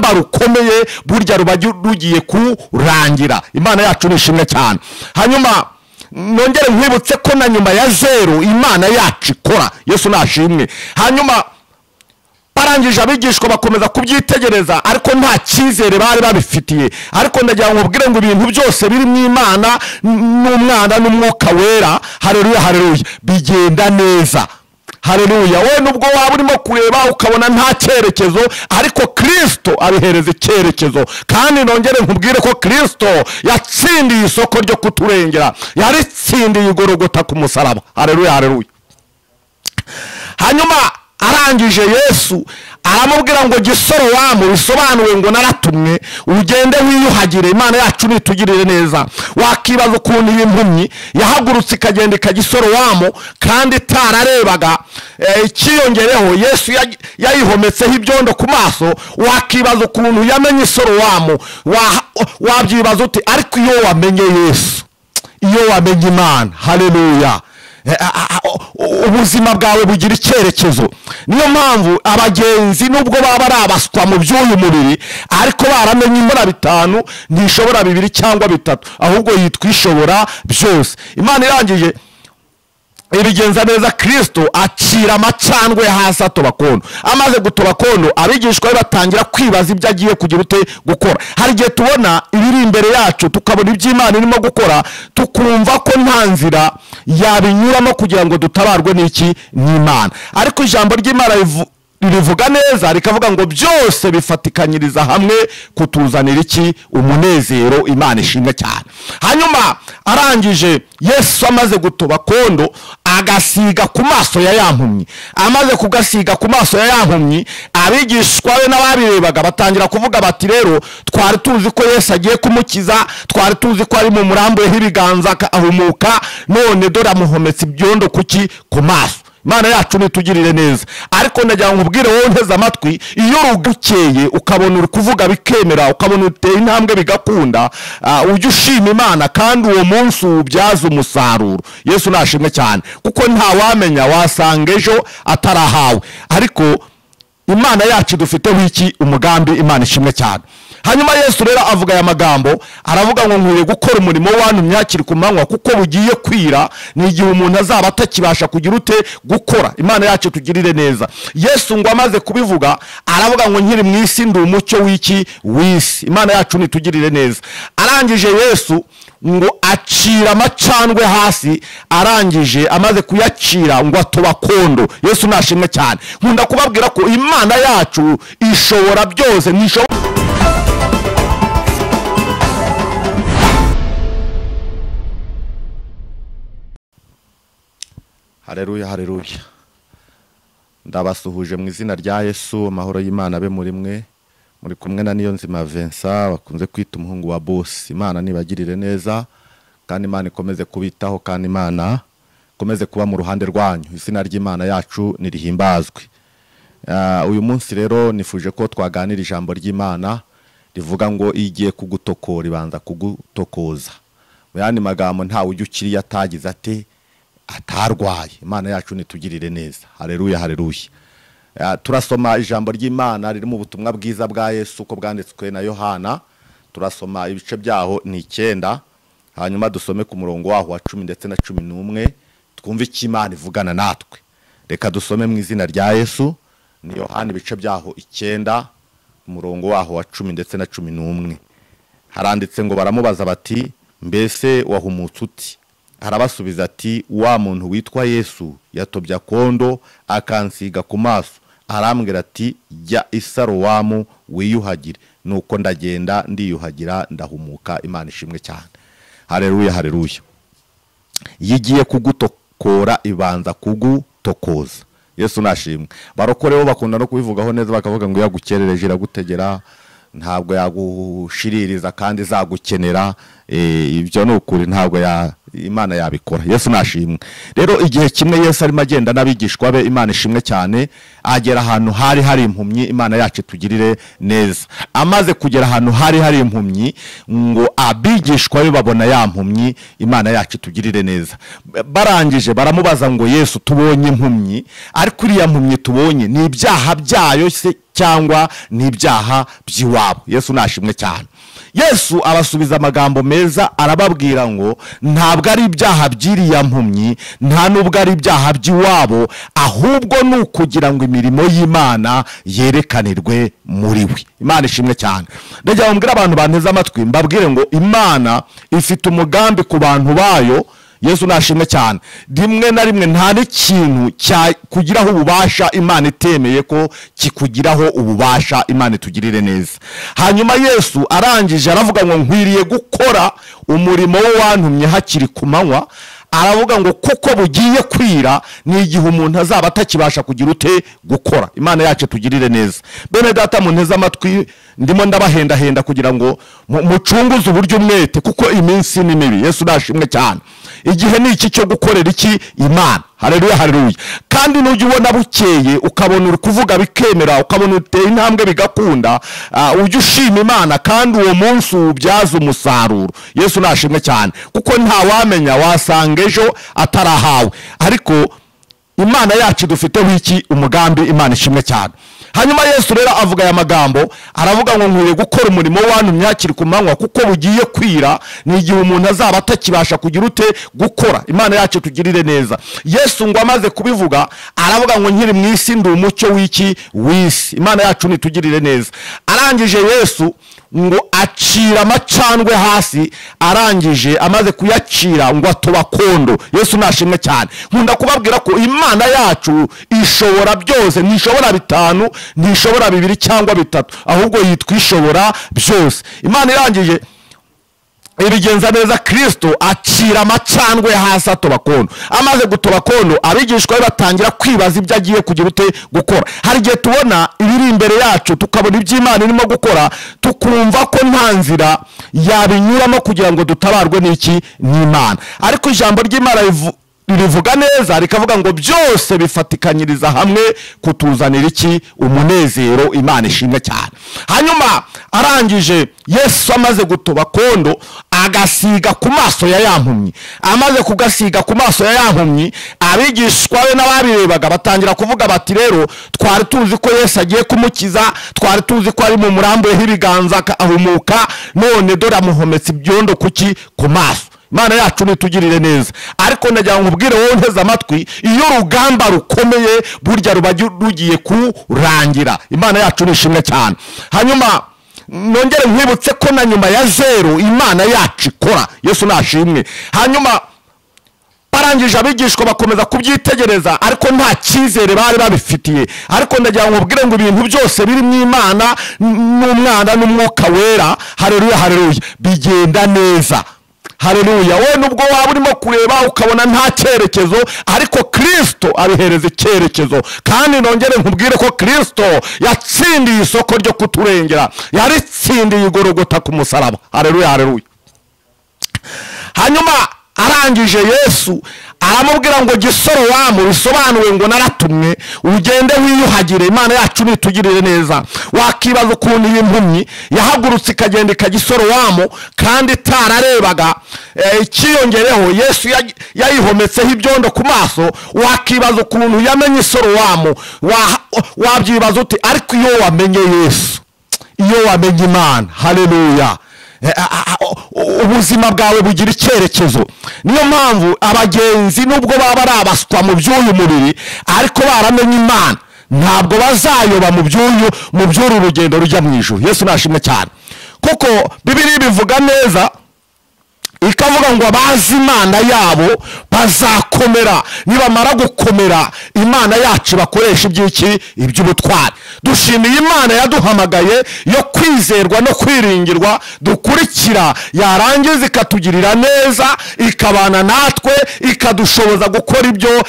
urugamba rukomeye burya ruba rugiye kurangira. Imana yacu nishimwe cyane. Hanyuma nongere nkwibutse ko na nyuma ya zero Imana yacu ikora. Yesu nashimwe. Hanyuma barangije abigishwa bakomeza kubyitegereza ariko nta cyizere bari babifitiye. Ariko ndagira ngo ubwire ngo ibintu byose biri mu Imana n'Umwana n'Umwuka Wera, haleluya haleluya, bigenda neza. Haleluya. Wowe nubwo waba urimo kureba ukabona nta cyerekezo, ariko Kristo abihereza icyerekezo. Kandi nongere nkubwire ko Kristo yatsindiye isoko ryo kuturengera, yaritsindiye igorogota ku musaraba. Haleluya haleluya. Hanyuma arangije Yesu aramubwira ngo Gisorowamu, bisobanuwe ngo naratumwe, ugende wiyuhagire. Imana yacu nitugirire neza. Wakibaza ukuntu iyi mpumyi yahagurutse ikagenda Gisorowamu kandi itararebaga. Ikiyongereho Yesu yayihometseho ibyondo ku maso. Wakibaza ukuntu yamenye Isorowamu. Wabyibaza uti ariko iyo wamenye Yesu, iyo wamenye Imana, haleluya, ubuzima bwawe bugira icyerekezo. Niyo mpamvu abagenzi nubwo baba ari abaswa mu by'uyu mubiri, ariko baramenye imbona bitanu ntishobora bibiri cyangwa bitatu, ahubwo yitwa ishobora byose. Imana irangije ibigenza neza. Kristo acira amacandwe hasi atoba kondo. Amaze gutoba kondo, abigishwa be batangira kwibaza ibyo agiye kugira ute gukora. Hari igihe tubona ibiri imbere yacu tukabona iby'Imana irimo gukora, tukumva ko nta nzira yabinyuramo kugira ngo dutabarwe n'iki n'Imana. Ariko ijambo ry'Imana rivuga neza rikavuga ngo byose bifatikanyiriza hamwe kutuzanira iki? Umunezero. Imana ishimwe cyane. Hanyuma arangije Yesu amaze gutoba kondo agasiga ku maso ya yampumyi. Amaze kugasiga ku maso ya yampumyi, abigishwa be n'ababirebaga batangira kuvuga bati rero twari tuzi ko Yesu agiye kumukiza, twari tuzi ko ari mu murambuyeho ibiganza ahumuka, none dore amuhometse ibyondo kuki? Ku maso. Imana yacu nitugirire neza. Ariko ndagira ngo ubwire wowe nteze amatwi, iyo rugukeye ukabona uri kuvuga bikemera, ukabona uteye intambwe bigakunda, ujye ushima Imana kandi uwo munsi ubyaza umusaruro. Yesu nashimwe cyane, kuko nta wamenya, wasanga ejo atarahawe. Ariko Imana yacu dufiteho iki? Umugambi. Imana ishimwe cyane. Hanyuma Yesu rero avuga aya magambo, aravuga ngo nkwiye gukora umurimo wanyu hakiri ku manywa, kuko bugiye kwira, ni igihe umuntu azaba atakibasha kugira ute gukora. Imana yacu tugirire neza. Yesu ngo amaze kubivuga aravuga ngo nkiri mu isi ndi umucyo w'iki? W'isi. Imana yacu nitugirire neza. Arangije Yesu ngo acira amacandwe hasi. Arangije amaze kuyacira ngo atoba kondo. Yesu nashimwe cyane. Nkunda kubabwira ko Imana yacu ishobora byose. Haleluya haleluya. Ndabasuhuje mu izina rya Yesu. Amahoro y'Imana abe muri mwe. Muri kumwe na Niyonzima Vincent, bakunze kwita umuhungu wa boss. Imana nibagirire neza kandi Imana ikomeze kubitaho, kandi Imana ikomeze kuba mu ruhande rwanyu. Izina ry'Imana yacu nirihimbazwe. Uyu munsi rero nifuje ko twaganira ijambo ry'Imana rivuga ngo igiye kugutokora ibanza kugutokoza. Mu yandi magambo, nta ujya ukiri yatagize ate atarwaye. Imana yacu nitugirire neza. Haleluya haleluya. Turasoma ijambo ry'Imana riri mu butumwa bwiza bwa Yesu uko bwanditswe na Yohana. Turasoma ibice byaho ni 9, hanyuma dusome ku murongo waho wa 10 ndetse na 11, twumve icyo Imana ivugana natwe. Reka dusome mu izina rya Yesu. Ni Yohana ibice byaho 9, umurongo waho wa 10 ndetse na 11. Haranditse ngo baramubaza bati, mbese wahumutse uti? Arabasubiza ati, wa muntu witwa Yesu yatobya kondo akansiga ku maso, arambwira ati, jya Isorowamu wiyuhagire. Nuko ndagenda ndiyuhagira ndahumuka. Imana ishimwe cyane. Haleluya haleluya. Yigiye kugutokora ibanza kugutokoza. Yesu nashimwe. Barokoreho bakunda no kubivugaho neza, bakavuga ngo yagukerereje iragutegera, ntabwo yagushiririza kandi zagukenera. ibyo ni ukuri ntabwo Imana yabikora. Yesu nashimwe. Rero igihe kimwe Yesu arimo agenda n'abigishwa be, Imana ishimwe cyane, agera ahantu hari impumyi. Imana yacu tugirire neza. Amaze kugera ahantu hari impumyi, ngo abigishwa be babona ya mpumyi. Imana yacu tugirire neza. Barangije baramubaza ngo Yesu, tubonye impumyi, ariko iriya mpumyi tubonye ni ibyaha byayo se cyangwa ni ibyaha by'iwabo? Yesu nashimwe cyane. Yesu abasubiza amagambo meza, arababwira ngo ntabwo ari ibyaha by'iriya mpumyi, nta nubwo ari ibyaha by'iwabo, ahubwo ni ukugira ngo imirimo y'Imana yerekanirwe muri we. Imana ishimwe cyane. Ndagira ngo mbwire abantu banteze amatwi, mbabwire ngo Imana ifite umugambi ku bantu bayo. Yesu nashimwe cyane. Rimwe na rimwe nta n'ikintu kugiraho ububasha Imana itemeye ko kikugiraho ububasha. Imana itugirire neza. Hanyuma Yesu arangije aravuga ngo nkwiriye gukora umurimo wantumye hakiri ku manywa. Aravuga ngo kuko bugiye kwira ni igihe umuntu azaba atakibasha kugira ute gukora. Imana yacu tugirire neza. Bene data munteze amatwi, ndimo ndabahendahenda kugira ngo mucunguze uburyo umwete, kuko iminsi ni mibi. Yesu nashimwe cyane. Igihe ni iki cyo gukorera iki Imana. Haleluya, haleluya. Kandi nujya ubona bukeye, ukabona uri kuvuga bikemera, ukabona uteye intambwe bigakunda, ujye ushima Imana kandi uwo munsi ubyaza umusaruro. Yesu nashimwe cyane, kuko nta wamenya, wasanga ejo atarahawe. Ariko Imana yacu dufiteho iki umugambi. Imana ishimwe cyane. Hanyuma Yesu rero avuga aya magambo, aravuga ngo nkwiye gukora umurimo wantumye hakiri ku manywa, kuko bugiye kwira ni igihe umuntu azaba atakibasha kugira ute gukora. Imana yacu tugirire neza. Yesu ngo amaze kubivuga, aravuga ngo nkiri mu isi ndi umucyo w'isi. Imana yacu nitugirire neza. Arangije Yesu ngo acira amacandwe hasi, arangije amaze kuyacira ngo atoba kondo. Yesu nashimwe cyane. Nkunda kubabwira ko Imana yacu ishobora byose, ntishobora bitanu, ntishobora bibiri cyangwa bitatu, ahubwo yitwa ishobora byose. Imana irangije ibigenza neza, Kristo acira amacandwe hasi atoba kondo. Amaze gutoba kondo, abigishwa be batangira kwibaza ibyo agiye kugira ute gukora. Hari igihe tubona ibiri imbere yacu, tukabona iby'Imana irimo gukora, tukumva ko nta nzira yabinyuramo kugira ngo dutabarwe n'iki n'Imana. Ariko ijambo ry'Imana rivuga neza, rikavuga ngo byose bifatikanyiriza hamwe kutuzanira iki umunezero. Imana ishimwe cyane. Hanyuma arangije Yesu amaze gutoba kondo, agasiga ku maso ya yampumyi. Amaze kugasiga ku maso ya yampumyi, abigishwa be n'ababirebaga batangira kuvuga bati, rero twari tuzi ko Yesu agiye kumukiza, twari tuzi ko ari mu murambuyeho ibiganza ahumuka, none dore amuhometse ibyondo kuki ku maso. Imana yacu nitugirire neza. Ariko ndagira ngo nkubwire wowe nteze amatwi, iyo urugamba rukomeye burya ruba rugiye kurangira. Imana yacu nishimwe cyane. Hanyuma nongere nkwibutse ko na nyuma ya zero Imana yacu ikora. Yesu nashimwe. Hanyuma barangije abigishwa bakomeza kubyitegereza, ariko nta cyizere bari babifitiye. Ariko ndagira ngo nkubwire ngo ibintu byose biri mu Imana n'Umwana n'Umwuka Wera, haleluya, haleluya, bigenda neza. Haleluya. Wowe nubwo waba urimo kureba ukabona nta cyerekezo, ariko Kristo abihereza icyerekezo. Kandi nongere nkubwire ko Kristo yatsindiye isoko ryo kuturengera, yaritsindiye igorogota ku musaraba. Haleluya, haleluya. Hanyuma arangije Yesu aramubwira ngo Gisorowamu, bisobanuwe ngo naratumwe, ugende wiyuhagire. Imana yacu nitugirire neza. Wakibaza ukuntu iyi mpumyi yahagurutse ikagenda Gisorowamu kandi itararebaga. Ikiyongereho Yesu yayihometseho ibyondo ku maso. Wakibaza ukuntu yamenye Isorowamu. Wabyibaza uti, ariko iyo wamenye Yesu, iyo wamenye Imana, haleluya, ubuzima bwawe bugira icyerekezo. Niyo mpamvu abagenzi nubwo baba ari abaswa mu by'uyu mubiri, ariko baramenye Imana, ntabwo bazayoba mu by'uru rugendo rujya mu ijuru. Yesu nashimwe cyane. Kuko Bibiliya bivuga neza, ikavuga ngo abazi Imana yabo bazakomera. Nibamara gukomera, Imana yacu bakoresha iby'iki iby'ubutwari. Dushimiye Imana yaduhamagaye yo kwizerwa no kwiringirwa, dukurikira, yarangiza ikatugirira neza, ikabana natwe, ikadushoboza gukora ibyo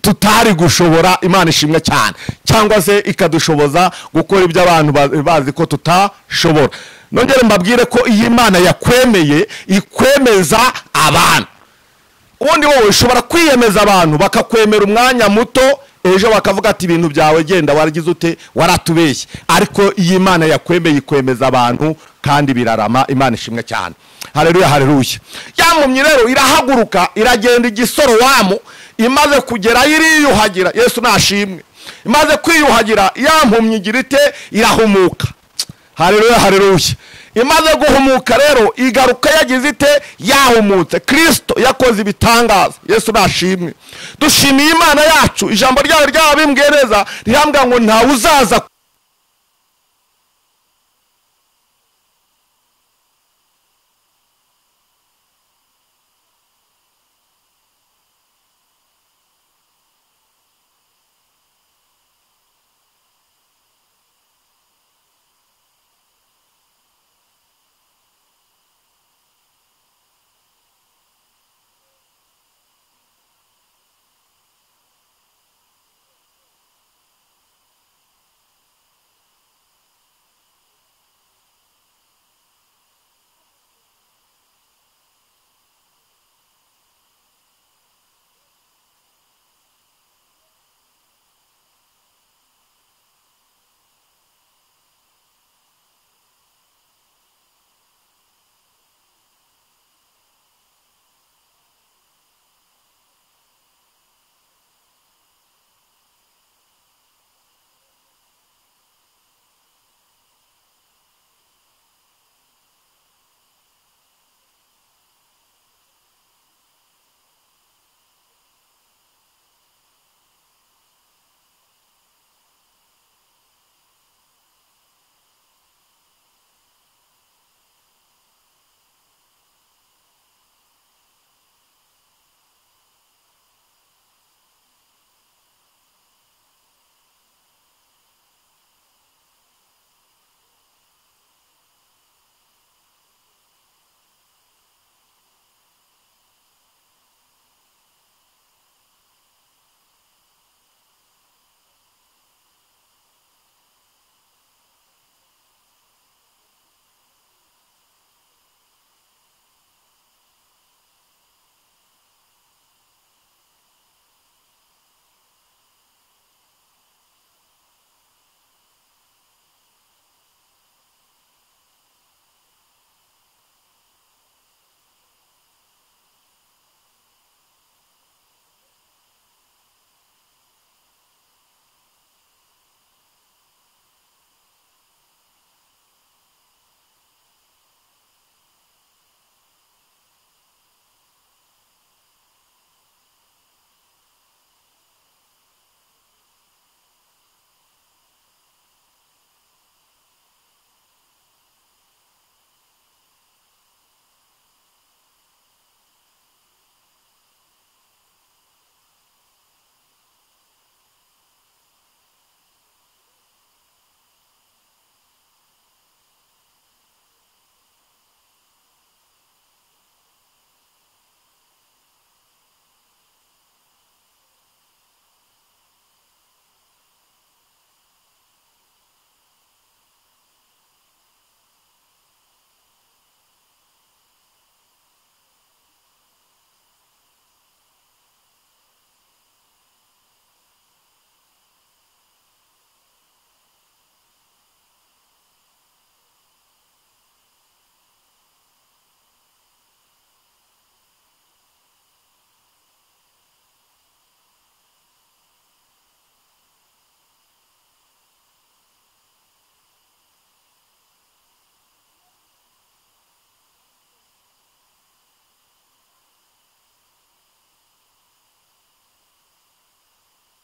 tutari gushobora. Imana ishimwe cyane, cyangwa se ikadushoboza gukora ibyo abantu bazi ko tutashobora. Nongere mbabwire ko iyi Imana yakwemeye ikwemeza abantu. Ubundi wowe ushobora kwiyemeza abantu bakakwemera umwanya muto, ejo bakavuga ati ibintu byawe genda waragize ute, waratubeshye. Ariko iyi Imana yakwemeye ikwemeza abantu kandi birarama. Imana ishimwe cyane. Haleluya, haleluya. Yampumyi rero irahaguruka iragenda igisorowamu, imaze kugera iriyuhagira. Yesu nashimwe. Imaze kwiyuhagira yampumyi igira ite, irahumuka. Haleluya, haleluya. Imaze guhumuka rero igaruka yagize ite, yahumutse. Kristo yakoze ibitangaza. Yesu nashimwe. Dushimiye Imana yacu. Ijambo ryawe ryabimbwiye neza rihambwa ngo nta uzaza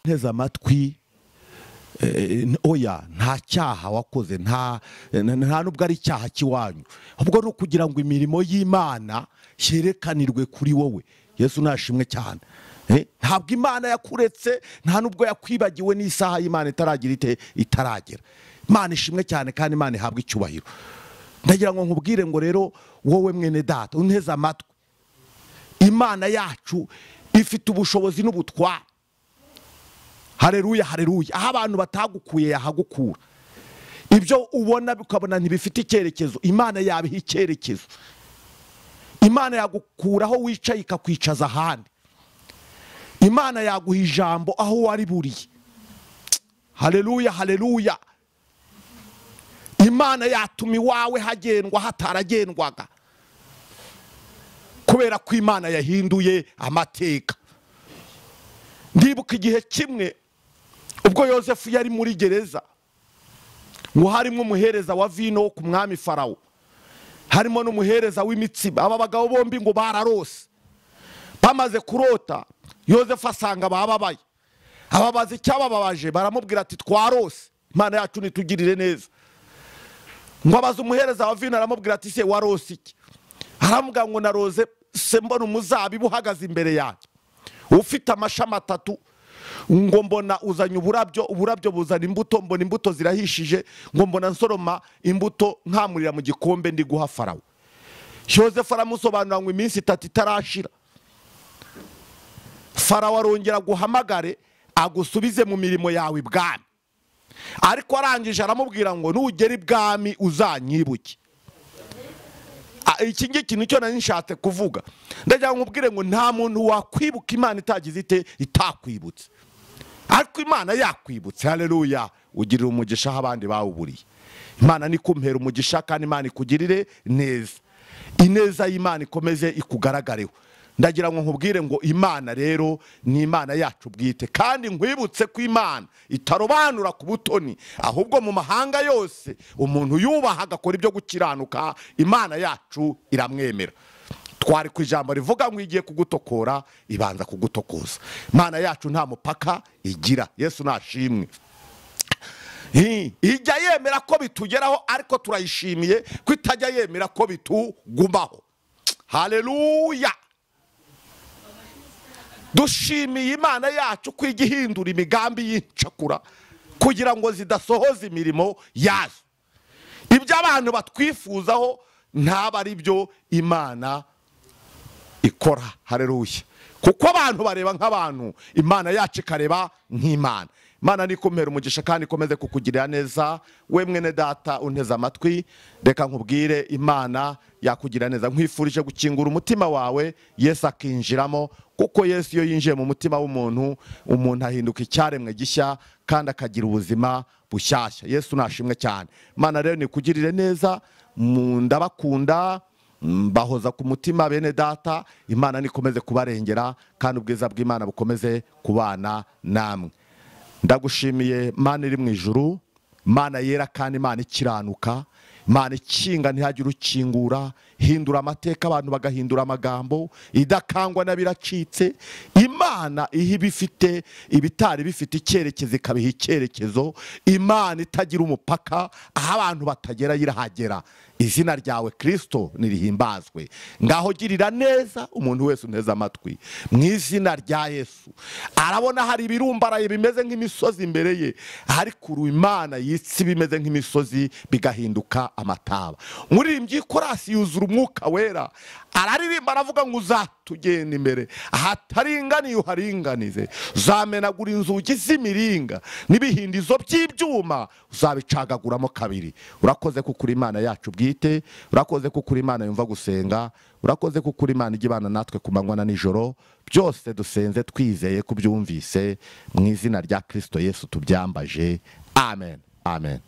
nteze amatwi oya nta cyaha wakoze nta nubwo ari icyaha kiwanyu ahubwo no kugira ngo imirimo y'Imana yerekanirwe kuri wowe. Yesu nashimwe cyane. Ntabwo Imana yakuretse nta nubwo yakwibagiwe n'isaha y'Imana itaragera. Imana ishimwe cyane kandi Imana ihabwa icyubahiro. Ndagira ngo nkubwire ngo rero wowe mwene data unteze amatwi, Imana yacu ifite ubushobozi n'ubutware hareruya hareruya. aho abantu batagukuye yahagukura. ibyo ubona ukabona ntibifite icyerekezo, Imana yabiha icyerekezo. Imana yagukura aho wicaye ikakwicaza ahandi. Imana yaguha ijambo aho wari buriye. Haleluya haleluya. Imana yatuma iwawe hagendwa hataragendwaga, kubera ko Imana yahinduye amateka. Ndibuka igihe kimwe ubwo Yosefu yari muri gereza, ngo harimo umuhereza wa vino wo ku mwami Farawo, harimo n'umuhereza w'imitsiba. aba bagabo bombi ngo bararose. Bamaze kurota, Yosefu asanga bababaye, ababaza icyabababaje, baramubwira ati twarose, Imana yacu nitugirire neza. ngo abaza umuhereza wa vino, aramubwira ati se warose iki? Aramubwira ngo naroze se mbona umuzabibu uhagaze imbere yanjye ufite amashami 3, ngo mbona uzanye uburabyo buzana imbuto, mbona imbuto zirahishije, ngo mbona nsoroma imbuto nkamurira mu gikombe ndi guha Farawo. Yosefu aramusobanura ngo iminsi 3 itarashira, Farawo arongera guhamagare agusubize mu mirimo yawe ibwami. Ariko arangije aramubwira ngo nugera ibwami uzanyibuke. Iki ngiki nicyo nari nshatse kuvuga. Ndagira ngo nkubwire ngo nta muntu wakwibuka Imana itagize itakwibutse. Ariko Imana yakwibutse. Haleluya. Ugirira umugisha abandi bawuburiye. Imana ni kumpera umugisha, kandi Imana ikugirire neza. Ineza y'Imana ikomeze ikugaragareho. Ndagira ngo nkubwire ngo Imana rero ni Imana yacu bwite, kandi nkwibutse ko Imana itarobanura ku butoni, ahubwo mu mahanga yose umuntu yubaha agakora ibyo gukiranuka, Imana yacu iramwemera. Twari ku ijambo rivuga ngo igiye kugutokora ibanza kugutokoza. Imana yacu nta mupaka igira. Yesu nashimwe. Ijya yemera ko bitugeraho, ariko turayishimiye ko itajya yemera ko bitugumaho. Haleluya. Dushimiye Imana yacu ko igihindura imigambi y'incakura kugira ngo zidasohoza imirimo yazo. Ibyo abantu batwifuzaho ntaba ari byo Imana ikora. Haleluya. Kuko abantu bareba nk'abantu, Imana yacu ikareba nk'Imana. Imana nikomera umugisha kandi ikomeze kukugirira neza. We mwene data unteze amatwi, reka nkubwire Imana yakugira neza. Nkwifurije gukingura umutima wawe Yesu akinjiramo, kuko Yesu iyo yinjiye mu mutima w'umuntu, umuntu ahinduka icyaremwe gishya kandi akagira ubuzima bushyashya. Yesu nashimwe cyane. Imana rero nikugirire neza. Ndabakunda, bahoza ku mutima bene data. Imana nikomeze kubarengera kandi ubwiza bw'Imana bukomeze kubana namwe. Ndagushimiye Mana iri mu ijuru, Mana yera kandi Imana ikiranuka, Imana ikinga ntihagire ukingura, hindura amateka abantu bagahindura amagambo, idakangwa n'abiracitse. Imana ihe bifite ibitari bifite icyerekezo ikabiha icyerekezo. Imana itagira umupaka, aho abantu batagera irahagera. Izina ryawe Kristo nirihimbazwe. Ngaho girira neza umuntu wese unteze amatwi mu izina rya Yesu. Arabona hari ibirumbaraye bimeze nk'imisozi imbere ye, ariko Imana yitsi bimeze nk'imisozi bigahinduka amataba. Muririmbyi korasi yuzura umwuka wera, araririmba aravuga ngo uzatugenda imbere, ahataringaniye uharinganize, uzamenagura inzugi z'imiringa n'ibihindizo by'ibyuma uzabicagaguramo kabiri. Urakoze kuko uri Imana yacu bwite, urakoze kuko uri Imana yumva gusenga, urakoze kuko uri Imana igibana natwe ku manywa na nijoro. Byose dusenze twizeye kubyumvise, mu izina rya Kristo Yesu tubyambaje. Amen. Amen.